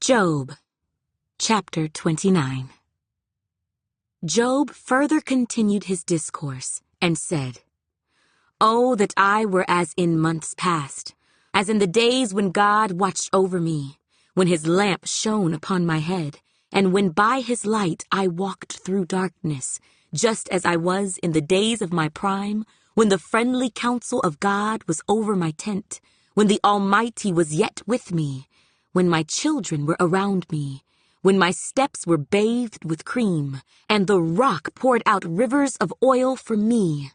Job, chapter 29. Job further continued his discourse and said, "Oh, that I were as in months past, as in the days when God watched over me, when his lamp shone upon my head, and when by his light I walked through darkness, just as I was in the days of my prime, when the friendly counsel of God was over my tent, when the Almighty was yet with me, when my children were around me, when my steps were bathed with cream, and the rock poured out rivers of oil for me.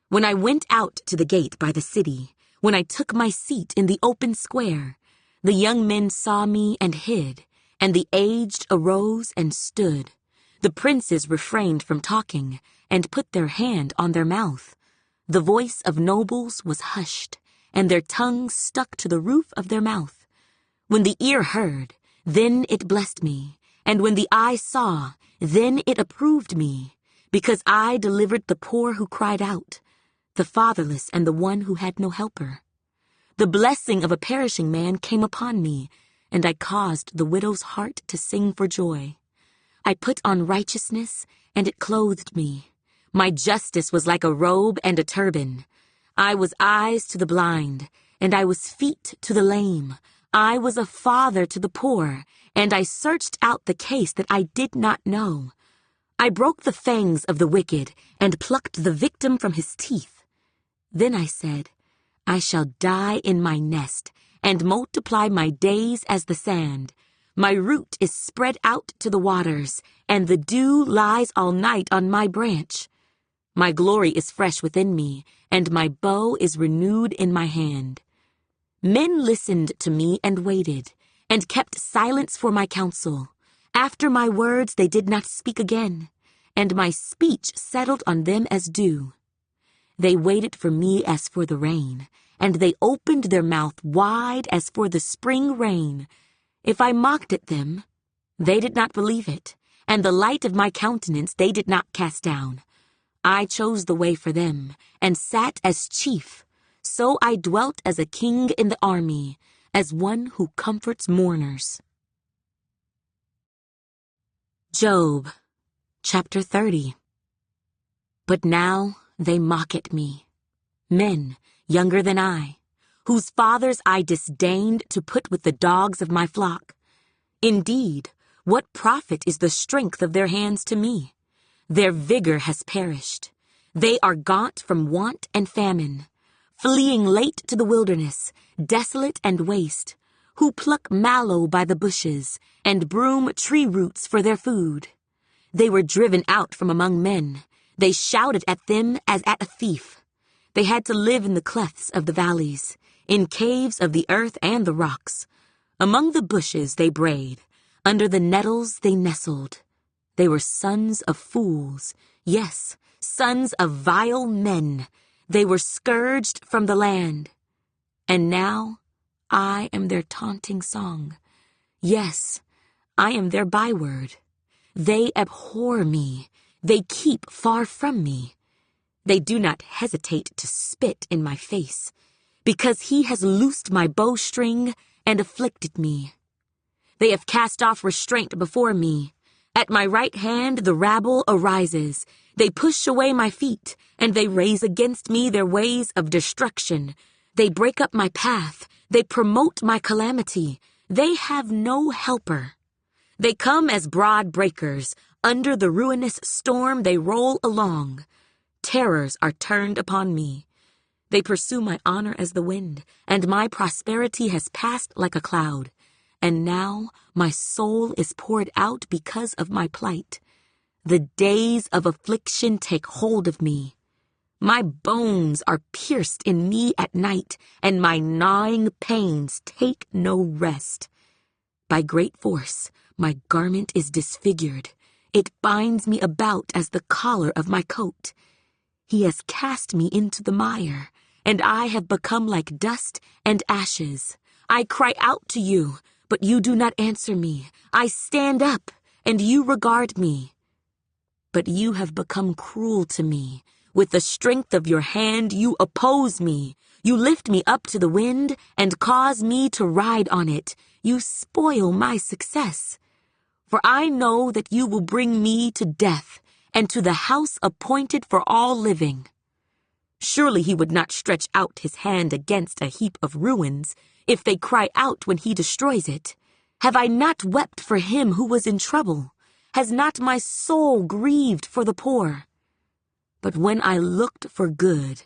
When I went out to the gate by the city, when I took my seat in the open square, the young men saw me and hid, and the aged arose and stood. The princes refrained from talking, and put their hand on their mouth. The voice of nobles was hushed, and their tongues stuck to the roof of their mouth. When the ear heard, then it blessed me, and when the eye saw, then it approved me, because I delivered the poor who cried out, the fatherless and the one who had no helper. The blessing of a perishing man came upon me, and I caused the widow's heart to sing for joy. I put on righteousness, and it clothed me. My justice was like a robe and a turban. I was eyes to the blind, and I was feet to the lame. I was a father to the poor, and I searched out the case that I did not know. I broke the fangs of the wicked, and plucked the victim from his teeth. Then I said, I shall die in my nest, and multiply my days as the sand. My root is spread out to the waters, and the dew lies all night on my branch. My glory is fresh within me, and my bow is renewed in my hand. Men listened to me and waited, and kept silence for my counsel. After my words they did not speak again, and my speech settled on them as dew. They waited for me as for the rain, and they opened their mouth wide as for the spring rain. If I mocked at them, they did not believe it, and the light of my countenance they did not cast down. I chose the way for them, and sat as chief. So I dwelt as a king in the army, as one who comforts mourners. Job, chapter 30. But now they mock at me, men younger than I, whose fathers I disdained to put with the dogs of my flock. Indeed, what profit is the strength of their hands to me? Their vigor has perished. They are gaunt from want and famine, fleeing late to the wilderness, desolate and waste, who pluck mallow by the bushes, and broom tree roots for their food. They were driven out from among men. They shouted at them as at a thief. They had to live in the clefts of the valleys, in caves of the earth and the rocks. Among the bushes they brayed, under the nettles they nestled. They were sons of fools, yes, sons of vile men. They were scourged from the land. And now I am their taunting song. Yes, I am their byword. They abhor me. They keep far from me. They do not hesitate to spit in my face, because he has loosed my bowstring and afflicted me. They have cast off restraint before me. At my right hand the rabble arises. They push away my feet, and they raise against me their ways of destruction. They break up my path. They promote my calamity. They have no helper. They come as broad breakers. Under the ruinous storm they roll along. Terrors are turned upon me. They pursue my honor as the wind, and my prosperity has passed like a cloud. And now my soul is poured out because of my plight. The days of affliction take hold of me. My bones are pierced in me at night, and my gnawing pains take no rest. By great force, my garment is disfigured. It binds me about as the collar of my coat. He has cast me into the mire, and I have become like dust and ashes. I cry out to you, but you do not answer me. I stand up, and you regard me. But you have become cruel to me. With the strength of your hand you oppose me. You lift me up to the wind and cause me to ride on it. You spoil my success. For I know that you will bring me to death and to the house appointed for all living. Surely he would not stretch out his hand against a heap of ruins if they cry out when he destroys it. Have I not wept for him who was in trouble? Has not my soul grieved for the poor? But when I looked for good,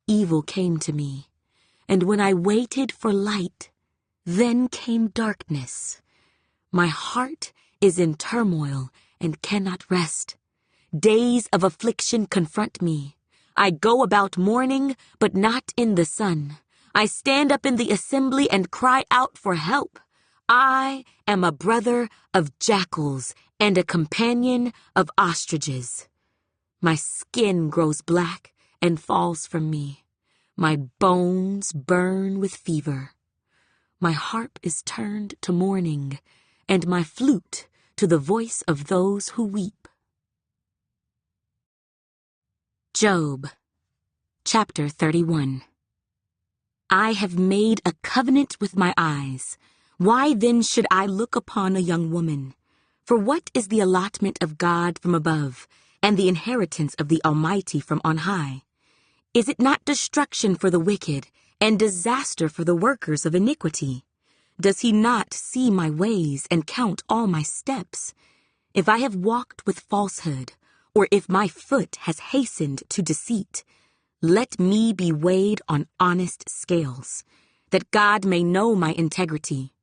evil came to me. And when I waited for light, then came darkness. My heart is in turmoil and cannot rest. Days of affliction confront me. I go about mourning, but not in the sun. I stand up in the assembly and cry out for help. I am a brother of jackals and a companion of ostriches. My skin grows black and falls from me. My bones burn with fever. My harp is turned to mourning, and my flute to the voice of those who weep. Job, chapter 31. I have made a covenant with my eyes. Why then should I look upon a young woman? For what is the allotment of God from above, and the inheritance of the Almighty from on high? Is it not destruction for the wicked, and disaster for the workers of iniquity? Does he not see my ways and count all my steps? If I have walked with falsehood, or if my foot has hastened to deceit, let me be weighed on honest scales, that God may know my integrity.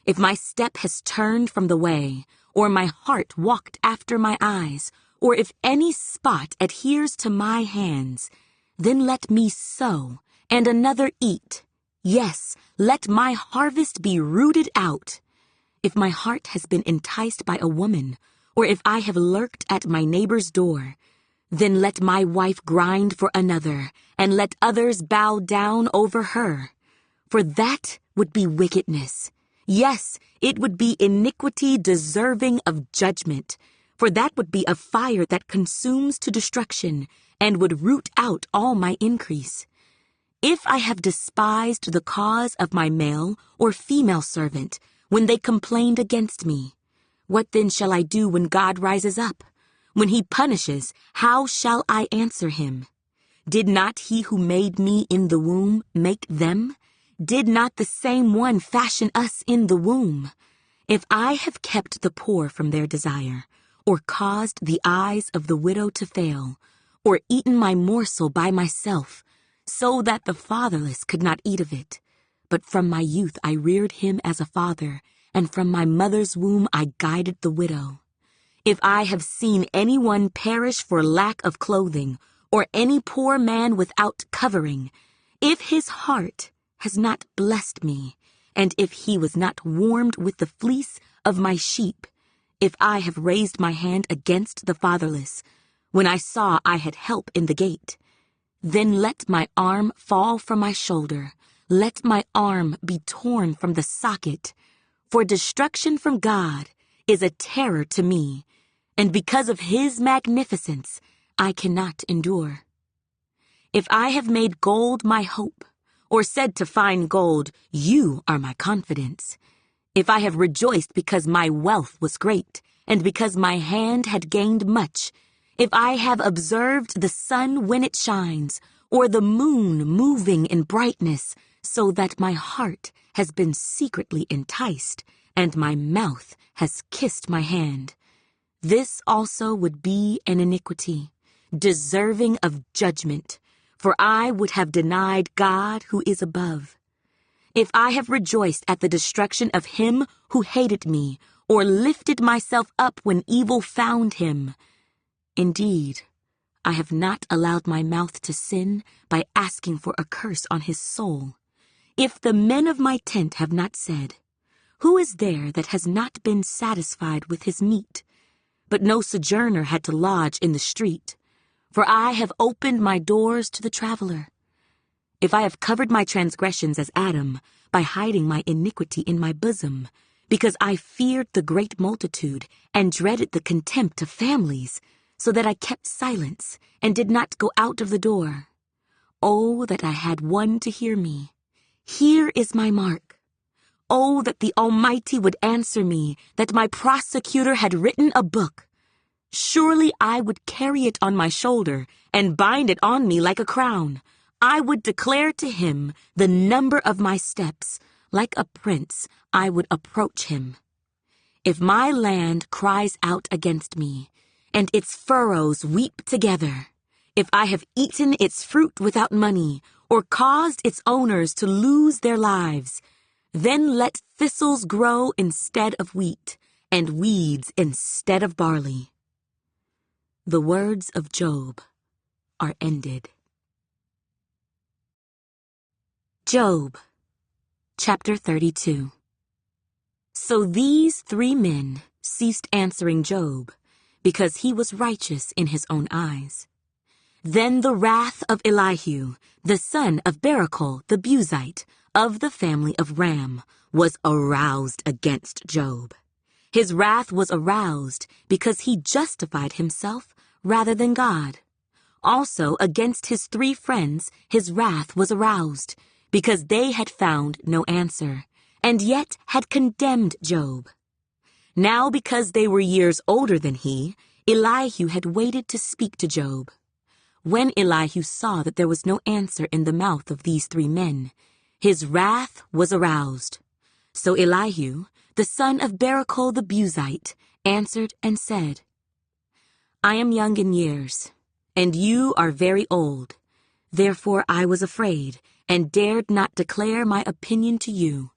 If my step has turned from the way, or my heart walked after my eyes, or if any spot adheres to my hands, then let me sow, and another eat. Yes, let my harvest be rooted out. If my heart has been enticed by a woman, or if I have lurked at my neighbor's door, then let my wife grind for another, and let others bow down over her. For that would be wickedness. Yes, it would be iniquity deserving of judgment. For that would be a fire that consumes to destruction, and would root out all my increase. If I have despised the cause of my male or female servant, when they complained against me, what then shall I do when God rises up? When he punishes, how shall I answer him? Did not he who made me in the womb make them? Did not the same one fashion us in the womb? If I have kept the poor from their desire, or caused the eyes of the widow to fail, or eaten my morsel by myself, so that the fatherless could not eat of it, but from my youth I reared him as a father, and from my mother's womb I guided the widow. If I have seen anyone perish for lack of clothing, or any poor man without covering, if his heart has not blessed me, and if he was not warmed with the fleece of my sheep, if I have raised my hand against the fatherless, when I saw I had help in the gate, then let my arm fall from my shoulder, let my arm be torn from the socket, for destruction from God is a terror to me, and because of his magnificence I cannot endure. If I have made gold my hope, or said to fine gold, you are my confidence, if I have rejoiced because my wealth was great, and because my hand had gained much, if I have observed the sun when it shines, or the moon moving in brightness, so that my heart has been secretly enticed, and my mouth has kissed my hand, this also would be an iniquity, deserving of judgment, for I would have denied God who is above. If I have rejoiced at the destruction of him who hated me, or lifted myself up when evil found him, indeed, I have not allowed my mouth to sin by asking for a curse on his soul. If the men of my tent have not said, who is there that has not been satisfied with his meat? But no sojourner had to lodge in the street, for I have opened my doors to the traveler. If I have covered my transgressions as Adam, by hiding my iniquity in my bosom, because I feared the great multitude and dreaded the contempt of families, so that I kept silence and did not go out of the door. Oh, that I had one to hear me. Here is my mark. Oh, that the Almighty would answer me, that my prosecutor had written a book. Surely I would carry it on my shoulder and bind it on me like a crown. I would declare to him the number of my steps. Like a prince, I would approach him. If my land cries out against me, and its furrows weep together, if I have eaten its fruit without money, or caused its owners to lose their lives, then let thistles grow instead of wheat, and weeds instead of barley. The words of Job are ended. Job, chapter 32. So these 3 men ceased answering Job, because he was righteous in his own eyes. Then the wrath of Elihu, the son of Barachel the Buzite, of the family of Ram, was aroused against Job. His wrath was aroused because he justified himself rather than God. Also against his 3 friends his wrath was aroused, because they had found no answer, and yet had condemned Job. Now because they were years older than he, Elihu had waited to speak to Job. When Elihu saw that there was no answer in the mouth of these 3 men, his wrath was aroused. So Elihu, the son of Barachel the Buzite, answered and said, I am young in years, and you are very old. Therefore I was afraid, and dared not declare my opinion to you.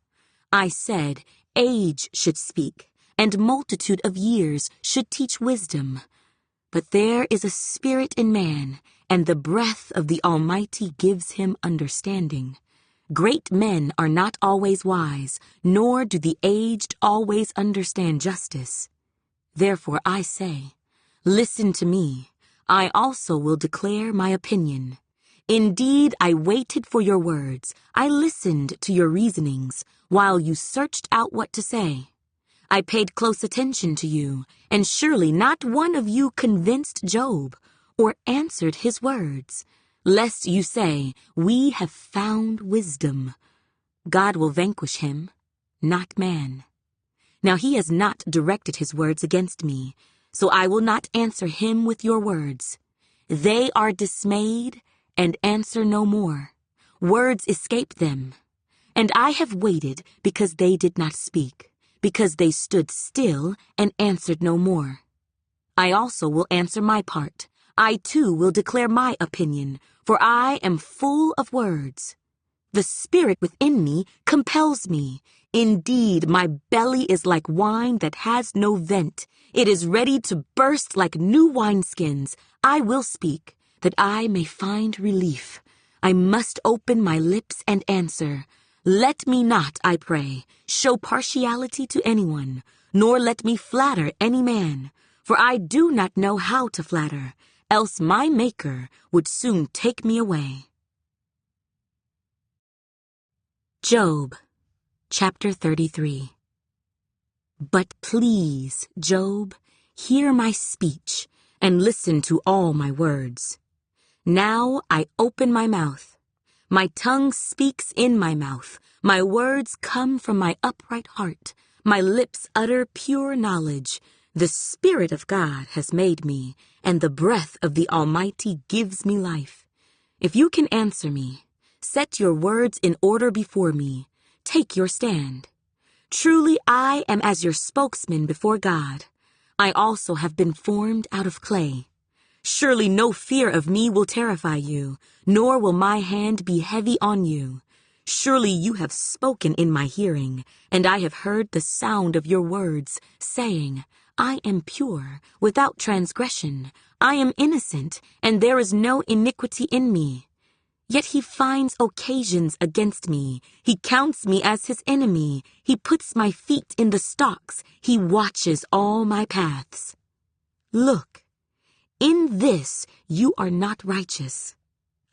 I said, age should speak, and multitude of years should teach wisdom. But there is a spirit in man, and the breath of the Almighty gives him understanding. Great men are not always wise, nor do the aged always understand justice. Therefore I say, listen to me. I also will declare my opinion. Indeed, I waited for your words. I listened to your reasonings, while you searched out what to say. I paid close attention to you, and surely not one of you convinced Job, or answered his words, lest you say, we have found wisdom. God will vanquish him, not man. Now he has not directed his words against me, so I will not answer him with your words. They are dismayed and answer no more. Words escape them. And I have waited because they did not speak, because they stood still and answered no more. I also will answer my part. I too will declare my opinion, for I am full of words. The spirit within me compels me. Indeed, my belly is like wine that has no vent. It is ready to burst like new wineskins. I will speak, that I may find relief. I must open my lips and answer. Let me not, I pray, show partiality to anyone, nor let me flatter any man, for I do not know how to flatter, else my Maker would soon take me away. Job, chapter 33. But please, Job, hear my speech, and listen to all my words. Now I open my mouth. My tongue speaks in my mouth. My words come from my upright heart. My lips utter pure knowledge. The Spirit of God has made me, and the breath of the Almighty gives me life. If you can answer me, set your words in order before me. Take your stand. Truly I am as your spokesman before God. I also have been formed out of clay. Surely no fear of me will terrify you, nor will my hand be heavy on you. Surely you have spoken in my hearing, and I have heard the sound of your words, saying, I am pure, without transgression. I am innocent, and there is no iniquity in me. Yet he finds occasions against me. He counts me as his enemy. He puts my feet in the stocks. He watches all my paths. Look, in this you are not righteous.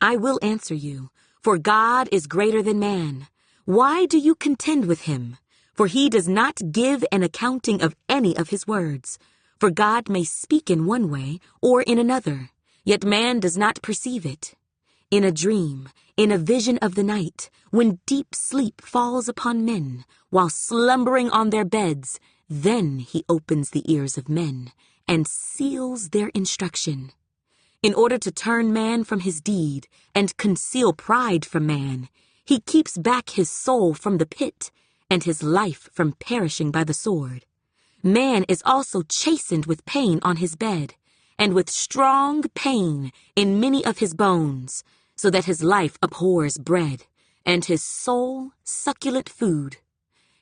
I will answer you, for God is greater than man. Why do you contend with him? For he does not give an accounting of any of his words. For God may speak in one way or in another, yet man does not perceive it. in a dream, in a vision of the night, when deep sleep falls upon men, while slumbering on their beds, then he opens the ears of men and seals their instruction. In order to turn man from his deed and conceal pride from man, he keeps back his soul from the pit and his life from perishing by the sword. Man is also chastened with pain on his bed, and with strong pain in many of his bones, so that his life abhors bread, and his soul succulent food.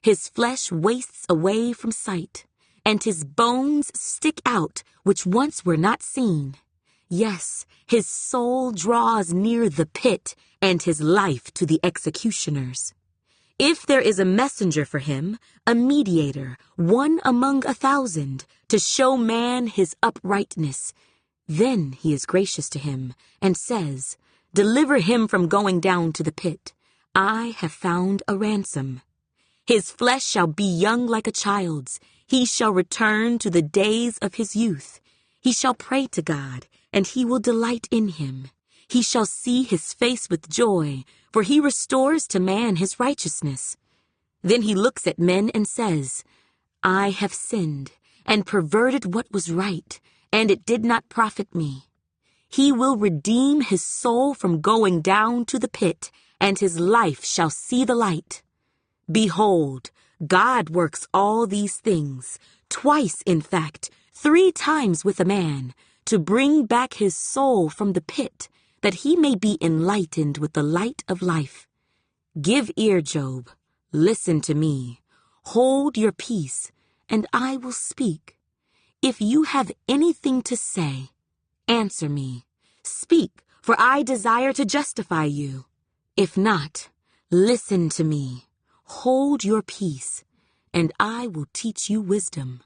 His flesh wastes away from sight, and his bones stick out which once were not seen. Yes, his soul draws near the pit, and his life to the executioners. If there is a messenger for him, a mediator, one among 1,000, to show man his uprightness, then he is gracious to him, and says, "Deliver him from going down to the pit. I have found a ransom. His flesh shall be young like a child's. He shall return to the days of his youth. He shall pray to God, and he will delight in him. He shall see his face with joy, for he restores to man his righteousness." Then he looks at men and says, "I have sinned and perverted what was right, and it did not profit me." He will redeem his soul from going down to the pit, and his life shall see the light. Behold, God works all these things, twice in fact, 3 times with a man, to bring back his soul from the pit, that he may be enlightened with the light of life. Give ear, Job. Listen to me. Hold your peace, and I will speak. If you have anything to say, answer me. Speak, for I desire to justify you. If not, listen to me. Hold your peace, and I will teach you wisdom.